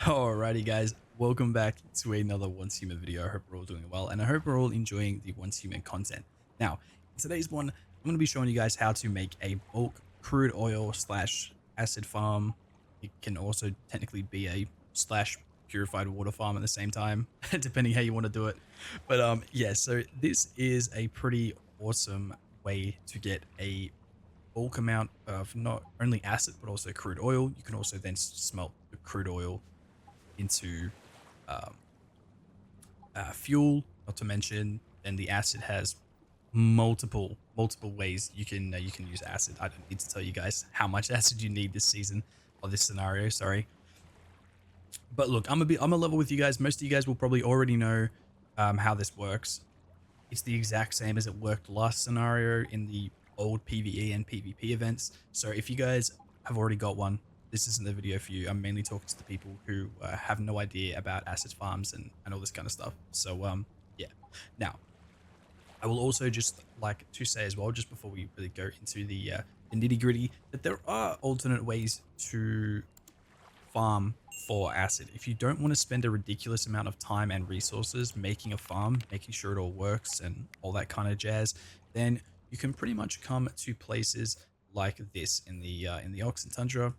Alrighty guys, welcome back to another Once Human video. I hope we're all doing well and I hope we're all enjoying the Once Human content. Now, in today's one, I'm going to be showing you guys how to make a bulk crude oil slash acid farm. It can also technically be a slash purified water farm at the same time, depending how you want to do it. But yeah, so this is a pretty awesome way to get a bulk amount of not only acid but also crude oil. You can also then smelt the crude oil into um, fuel. Not to mention, then the acid has multiple ways you can use acid. I don't need to tell you guys how much acid you need this season or this scenario. Sorry, but look, I'm a level with you guys. Most of you guys will probably already know how this works. It's the exact same as it worked last scenario in the old PvE and PvP events. So if you guys have already got one, this isn't the video for you. I'm mainly talking to the people who have no idea about acid farms and all this kind of stuff. So yeah. Now, I will also just like to say as well, just before we really go into the nitty gritty, that there are alternate ways to farm for acid. If you don't want to spend a ridiculous amount of time and resources making a farm, making sure it all works and all that kind of jazz, then you can pretty much come to places like this in the Oxen Tundra.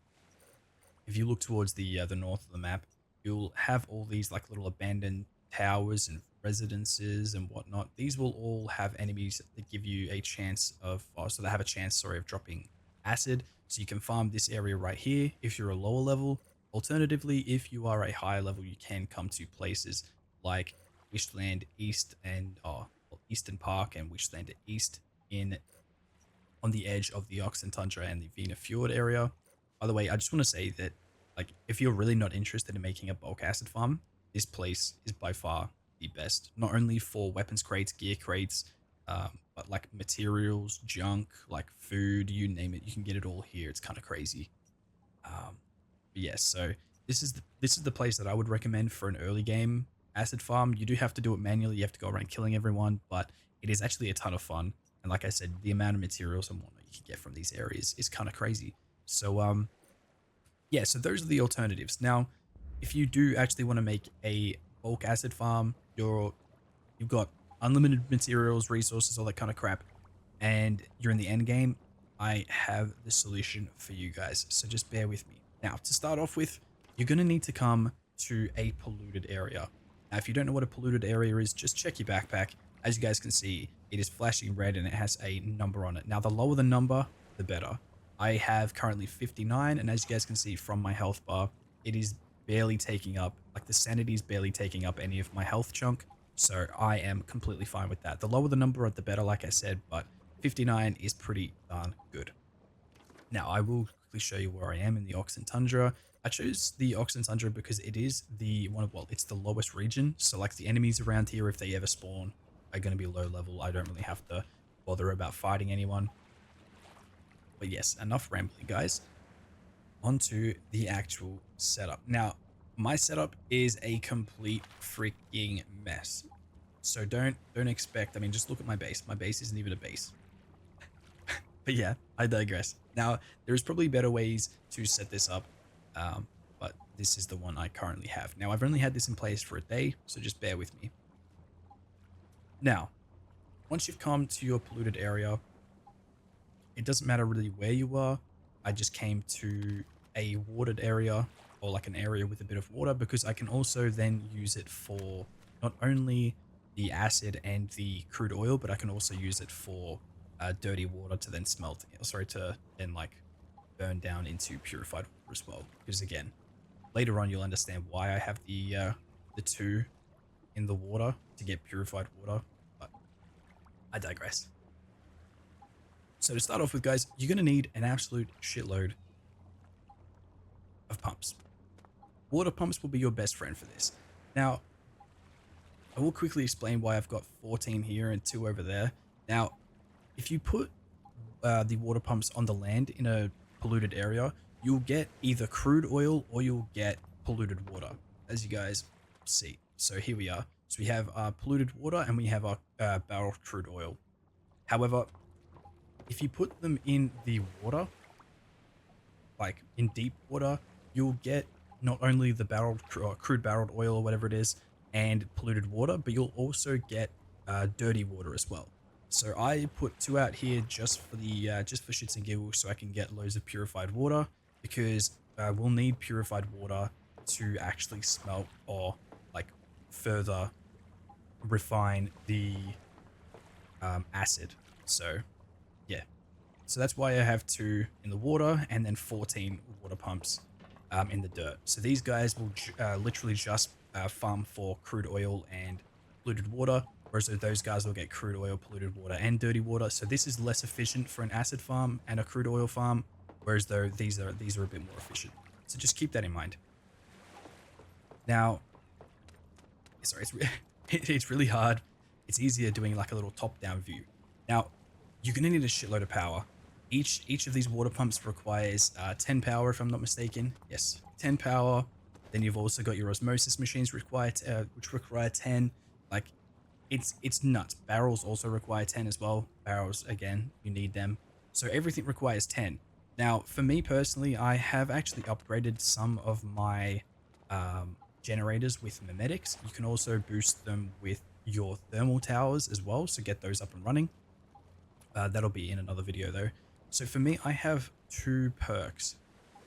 If you look towards the north of the map, you'll have all these like little abandoned towers and residences and whatnot. These will all have enemies that give you a chance of, so they have a chance, sorry, of dropping acid. So you can farm this area right here if you're a lower level. Alternatively, if you are a higher level, you can come to places like Wishland East and Eastern Park and Wishland East in on the edge of the Oxen Tundra and the Vina Fjord area. By the way, I just want to say that, like, if you're really not interested in making a bulk acid farm, this place is by far the best. Not only for weapons crates, gear crates, but like materials, junk, like food, you name it, you can get it all here. It's kind of crazy. But yes, so this is the place that I would recommend for an early game acid farm. You do have to do it manually. You have to go around killing everyone, but it is actually a ton of fun. And like I said, the amount of materials and whatnot you can get from these areas is kind of crazy. So yeah, so those are the alternatives. Now, if you do actually want to make a bulk acid farm, you've got unlimited materials, resources, all that kind of crap, and you're in the end game, I have the solution for you guys. So just bear with me. Now, to start off with, you're going to need to come to a polluted area. Now, if you don't know what a polluted area is, just check your backpack. As you guys can see, it is flashing red and it has a number on it. Now, the lower the number, the better. I have currently 59, and as you guys can see from my health bar, it is barely taking up, like the sanity is barely taking up any of my health chunk. So I am completely fine with that. The lower the number, the better, like I said, but 59 is pretty darn good. Now, I will quickly show you where I am in the Oxen Tundra. I chose the Oxen Tundra because it is the one of, well, it's the lowest region. So like the enemies around here, if they ever spawn, are going to be low level. I don't really have to bother about fighting anyone. But yes, enough rambling, guys. Onto the actual setup. Now, my setup is a complete freaking mess. So don't expect, I mean, just look at my base. My base isn't even a base. But yeah, I digress. Now, there's probably better ways to set this up, but this is the one I currently have. Now, I've only had this in place for a day, so just bear with me. Now, once you've come to your polluted area, it doesn't matter really where you are. I just came to a watered area or like an area with a bit of water because I can also then use it for not only the acid and the crude oil, but I can also use it for dirty water to then smelt, sorry, to then like burn down into purified water as well. Because again, later on you'll understand why I have the two in the water to get purified water, but I digress. So to start off with, guys, you're going to need an absolute shitload of pumps. Water pumps will be your best friend for this. Now, I will quickly explain why I've got 14 here and 2 over there. Now, if you put the water pumps on the land in a polluted area, you'll get either crude oil or you'll get polluted water, as you guys see. So here we are. So we have our polluted water and we have our barrel crude oil. However, if you put them in the water, like in deep water, you'll get not only the crude barreled oil or whatever it is and polluted water, but you'll also get dirty water as well. So I put 2 out here just for the just for shits and giggles, so I can get loads of purified water, because we'll need purified water to actually smelt or like further refine the acid. So yeah, so that's why I have 2 in the water and then 14 water pumps in the dirt. So these guys will literally just farm for crude oil and polluted water, whereas those guys will get crude oil, polluted water, and dirty water. So this is less efficient for an acid farm and a crude oil farm, whereas though these are a bit more efficient. So just keep that in mind. Now, sorry, it's really hard. It's easier doing like a little top-down view. Now, you're gonna need a shitload of power. Each of these water pumps requires 10 power, if I'm not mistaken. Yes, 10 power. Then you've also got your osmosis machines which require 10. Like, it's nuts. Barrels also require 10 as well. Barrels, again, you need them. So everything requires 10. Now, for me personally, I have actually upgraded some of my generators with memetics. You can also boost them with your thermal towers as well, so get those up and running. That'll be in another video though. So for me, I have 2 perks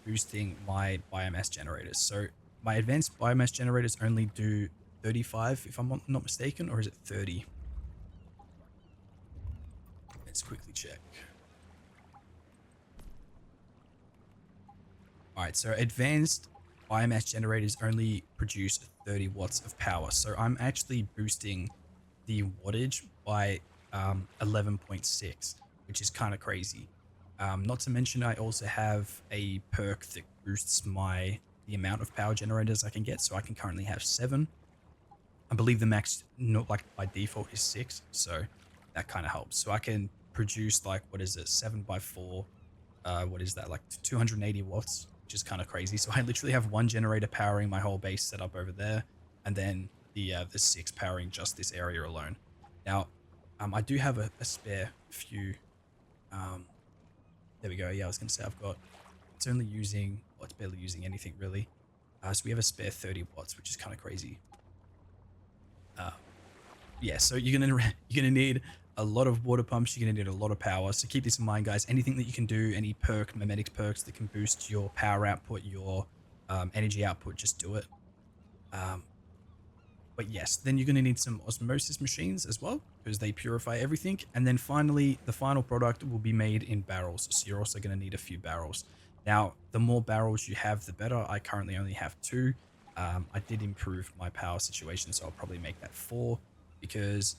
boosting my biomass generators. So my advanced biomass generators only do 35, if I'm not mistaken, or is it 30? Let's quickly check. All right, so advanced biomass generators only produce 30 watts of power. So I'm actually boosting the wattage by 11.6, which is kind of crazy. Not to mention, I also have a perk that boosts the amount of power generators I can get. So I can currently have 7. I believe the max, not like by default, is 6. So that kind of helps. So I can produce like, what is it, 7 by 4? What is that, like 280 watts, which is kind of crazy. So I literally have 1 generator powering my whole base set up over there, and then the 6 powering just this area alone. Now, I do have a spare few. There we go. Yeah, I was going to say it's only using, well, it's barely using anything really. So we have a spare 30 watts, which is kind of crazy. Yeah, so you're gonna need a lot of water pumps. You're gonna need a lot of power. So keep this in mind, guys. Anything that you can do, any memetics perks that can boost your power output, your energy output, just do it. But yes, then you're going to need some osmosis machines as well, because they purify everything. And then finally, the final product will be made in barrels. So you're also going to need a few barrels. Now, the more barrels you have, the better. I currently only have 2. I did improve my power situation, so I'll probably make that 4, because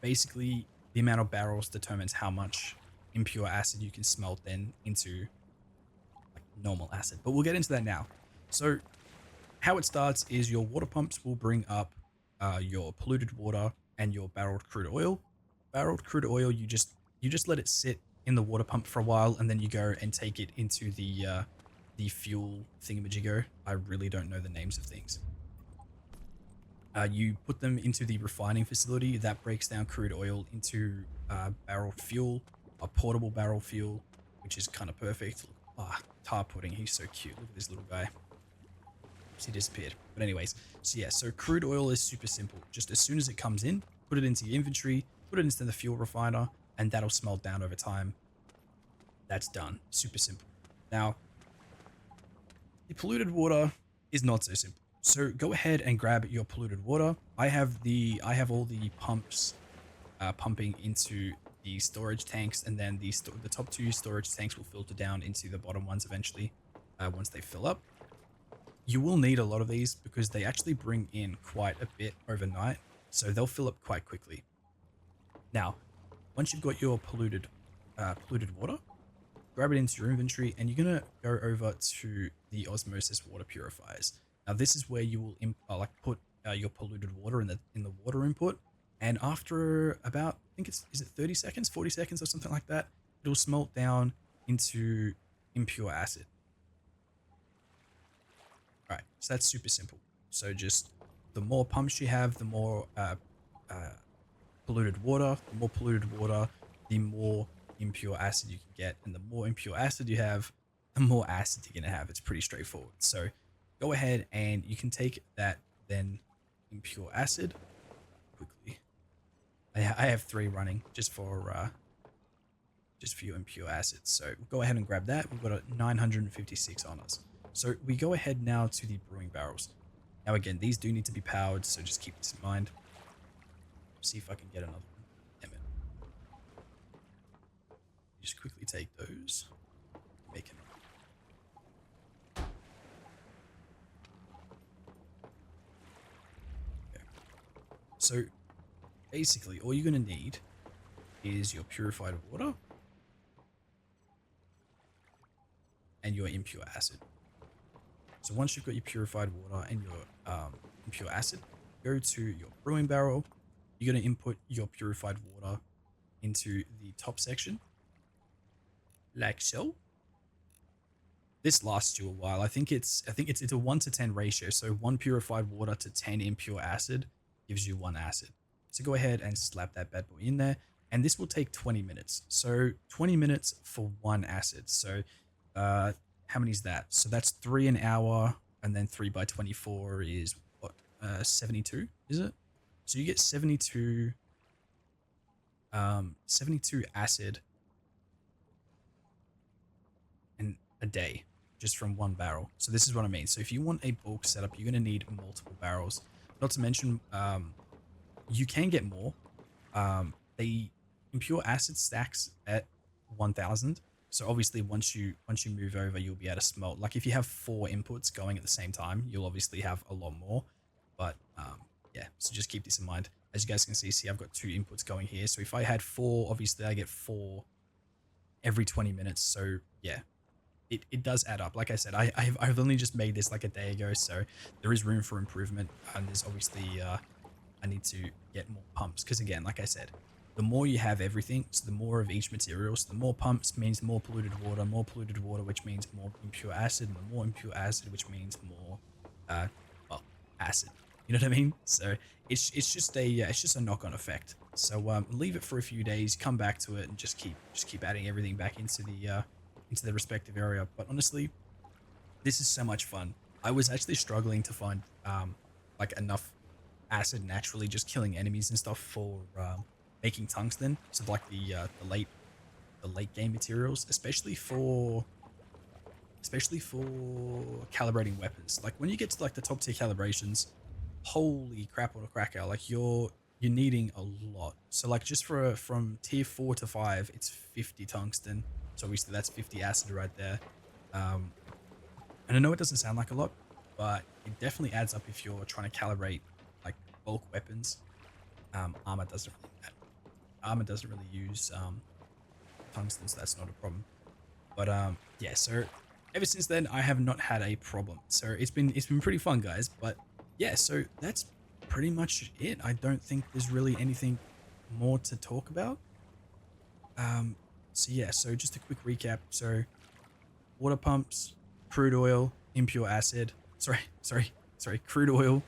basically the amount of barrels determines how much impure acid you can smelt then into like normal acid. But we'll get into that now. So how it starts is your water pumps will bring up your polluted water and your barreled crude oil. Barreled crude oil, you just let it sit in the water pump for a while, and then you go and take it into the fuel thingamajigger. I really don't know the names of things. You put them into the refining facility that breaks down crude oil into barreled fuel, a portable barrel fuel, which is kind of perfect. Ah, tar pudding, he's so cute. Look at this little guy. He disappeared. But anyways, so yeah, so crude oil is super simple. Just as soon as it comes in, put it into your inventory, put it into the fuel refiner, and that'll smelt down over time. That's done. Super simple. Now, the polluted water is not so simple. So go ahead and grab your polluted water. I have all the pumps pumping into the storage tanks, and then the top 2 storage tanks will filter down into the bottom ones eventually once they fill up. You will need a lot of these because they actually bring in quite a bit overnight, so they'll fill up quite quickly. Now, once you've got your polluted water, grab it into your inventory, and you're gonna go over to the osmosis water purifiers. Now, this is where you will put your polluted water in the water input, and after about, I think is it 30 seconds, 40 seconds, or something like that, it'll smelt down into impure acid. All right, so that's super simple. So just the more pumps you have, the more polluted water. The more polluted water, the more impure acid you can get, and the more impure acid you have, the more acid you're going to have. It's pretty straightforward. So go ahead and you can take that then impure acid quickly. I have 3 running just for your impure acids. So go ahead and grab that. We've got a 956 on us. So we go ahead now to the brewing barrels. Now again, these do need to be powered, so just keep this in mind. See if I can get another one. Damn it. Just quickly take those. Make another. Okay. So basically, all you're going to need is your purified water and your impure acid. So once you've got your purified water and your impure acid, go to your brewing barrel. You're going to input your purified water into the top section, like so. This lasts you a while. I think it's a 1-to-10 ratio. So 1 purified water to 10 impure acid gives you 1 acid. So go ahead and slap that bad boy in there, and this will take 20 minutes. So 20 minutes for 1 acid. So how many is that? So that's 3 an hour, and then 3 by 24 is what? 72, is it? So you get 72 acid in a day just from 1 barrel. So this is what I mean. So if you want a bulk setup, you're going to need multiple barrels. Not to mention, you can get more. The impure acid stacks at 1000. So obviously once you move over, you'll be able to smelt. Like if you have 4 inputs going at the same time, you'll obviously have a lot more. But yeah, so just keep this in mind. As you guys can see, I've got 2 inputs going here. So if I had 4, obviously I get 4 every 20 minutes. So yeah, it does add up. Like I said, I've only just made this like a day ago, so there is room for improvement. And there's obviously I need to get more pumps, because again, like I said, the more you have everything, so the more of each material. So the more pumps means more polluted water, which means more impure acid, and the more impure acid, which means more well, acid. You know what I mean? So it's just a knock-on effect. So leave it for a few days, come back to it, and just keep adding everything back into the respective area. But honestly, this is so much fun. I was actually struggling to find like enough acid naturally just killing enemies and stuff for making tungsten. So like the late game materials, especially for calibrating weapons. Like when you get to like the top tier calibrations, holy crap on a cracker! Like you're needing a lot. So like just from tier 4 to 5, it's 50 tungsten. So obviously that's 50 acid right there. And I know it doesn't sound like a lot, but it definitely adds up if you're trying to calibrate like bulk weapons. Armor doesn't really use tungsten, so that's not a problem. But yeah, so ever since then I have not had a problem. So it's been pretty fun, guys. But yeah, so that's pretty much it. I don't think there's really anything more to talk about. So yeah, so just a quick recap. So water pumps, crude oil, impure acid, crude oil,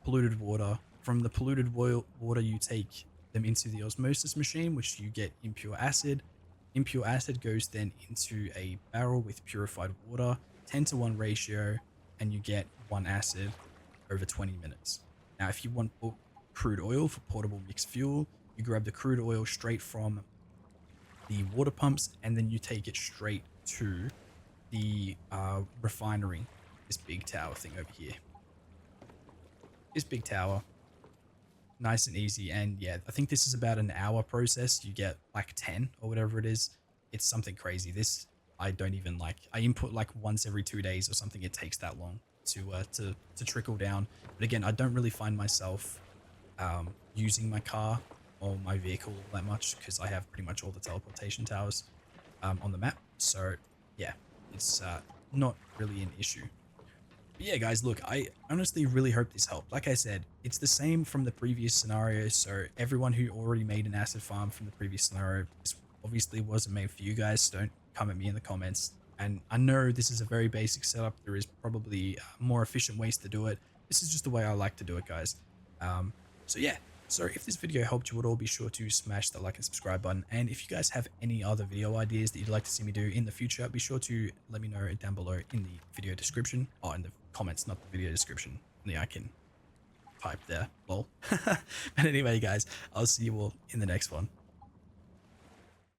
polluted water. From the polluted water, you take them into the osmosis machine, which you get impure acid. Impure acid goes then into a barrel with purified water, 10-to-1 ratio, and you get 1 acid over 20 minutes. Now, if you want crude oil for portable mixed fuel, you grab the crude oil straight from the water pumps, and then you take it straight to the refinery, this big tower thing over here. This big tower, nice and easy. And yeah, I think this is about an hour process. You get like 10 or whatever it is. It's something crazy. This I don't even like. I input like once every 2 days or something. It takes that long to trickle down. But again, I don't really find myself using my car or my vehicle that much, because I have pretty much all the teleportation towers on the map. So yeah, it's not really an issue. But yeah, guys, look, I honestly really hope this helped. Like I said, it's the same from the previous scenario. So everyone who already made an acid farm from the previous scenario, this obviously wasn't made for you guys. So don't come at me in the comments. And I know this is a very basic setup. There is probably more efficient ways to do it. This is just the way I like to do it, guys. So yeah, So if this video helped you at all, be sure to smash the like and subscribe button. And if you guys have any other video ideas that you'd like to see me do in the future, be sure to let me know down below in the video description, or in the comments, not the video description. I can type there, lol. But anyway, guys, I'll see you all in the next one.